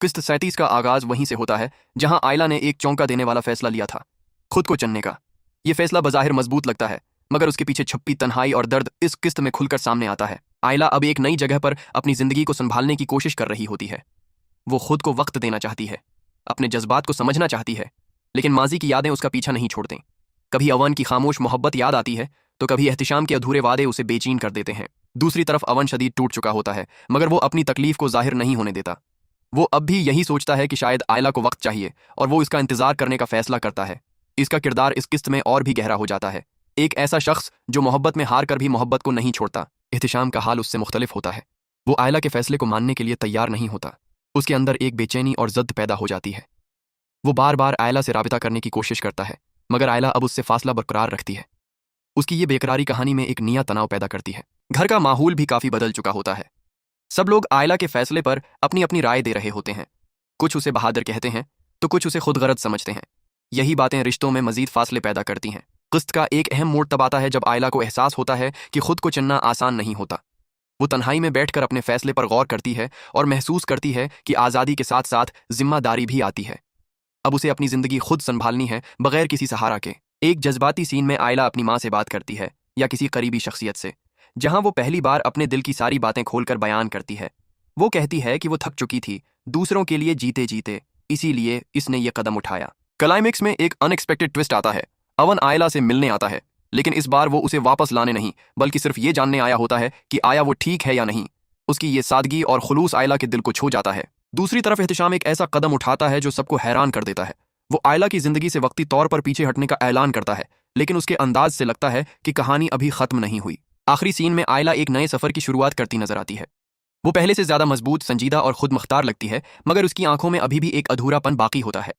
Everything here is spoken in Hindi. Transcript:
किस्त 37 का आगाज वहीं से होता है जहां आयला ने एक चौंका देने वाला फैसला लिया था, खुद को चुनने का। यह फैसला बज़ाहिर मजबूत लगता है, मगर उसके पीछे छुपी तन्हाई और दर्द इस किस्त में खुलकर सामने आता है। आयला अब एक नई जगह पर अपनी जिंदगी को संभालने की कोशिश कर रही होती है। वो खुद को वक्त देना चाहती है, अपने जज्बात को समझना चाहती है, लेकिन माजी की यादें उसका पीछा नहीं छोड़ते। कभी अवन की खामोश मोहब्बत याद आती है, तो कभी एहतिशाम के अधूरे वादे उसे बेचैन कर देते हैं। दूसरी तरफ अवन शदीद टूट चुका होता है, मगर वो अपनी तकलीफ को जाहिर नहीं होने देता। वो अब भी यही सोचता है कि शायद आयला को वक्त चाहिए, और वो इसका इंतजार करने का फैसला करता है। इसका किरदार इस किस्त में और भी गहरा हो जाता है। एक ऐसा शख्स जो मोहब्बत में हार कर भी मोहब्बत को नहीं छोड़ता। एहतिशाम का हाल उससे मुख्तलिफ होता है। वो आयला के फैसले को मानने के लिए तैयार नहीं होता। उसके अंदर एक बेचैनी और जद्द पैदा हो जाती है। वो बार बार आयला से राबिता करने की कोशिश करता है, मगर आयला अब उससे फासला बरकरार रखती है। उसकी ये बेकरारी कहानी में एक नया तनाव पैदा करती है। घर का माहौल भी काफी बदल चुका होता है। सब लोग आयला के फैसले पर अपनी अपनी राय दे रहे होते हैं। कुछ उसे बहादुर कहते हैं, तो कुछ उसे खुदगर्ज समझते हैं। यही बातें रिश्तों में मजीद फासले पैदा करती हैं। किस्त का एक अहम मोड़ तब आता है जब आयला को एहसास होता है कि खुद को चुनना आसान नहीं होता। वो तन्हाई में बैठकर अपने फैसले पर गौर करती है और महसूस करती है कि आज़ादी के साथ साथ जिम्मेदारी भी आती है। अब उसे अपनी जिंदगी खुद संभालनी है, बगैर किसी सहारा के। एक जज्बाती सीन में आयला अपनी माँ से बात करती है, या किसी करीबी शख्सियत से, जहां वो पहली बार अपने दिल की सारी बातें खोलकर बयान करती है। वो कहती है कि वो थक चुकी थी दूसरों के लिए जीते जीते, इसीलिए इसने ये कदम उठाया। क्लाइमेक्स में एक अनएक्सपेक्टेड ट्विस्ट आता है। अवन आयला से मिलने आता है, लेकिन इस बार वो उसे वापस लाने नहीं, बल्कि सिर्फ ये जानने आया होता है कि आया वो ठीक है या नहीं। उसकी ये सादगी और खुलूस आयला के दिल को छू जाता है। दूसरी तरफ एहतिशाम एक ऐसा कदम उठाता है जो सबको हैरान कर देता है। वो आयला की जिंदगी से वक्ती तौर पर पीछे हटने का ऐलान करता है, लेकिन उसके अंदाज से लगता है कि कहानी अभी खत्म नहीं हुई। आखिरी सीन में आयला एक नए सफर की शुरुआत करती नजर आती है। वो पहले से ज्यादा मजबूत, संजीदा और खुद मुख्तार लगती है, मगर उसकी आंखों में अभी भी एक अधूरापन बाकी होता है।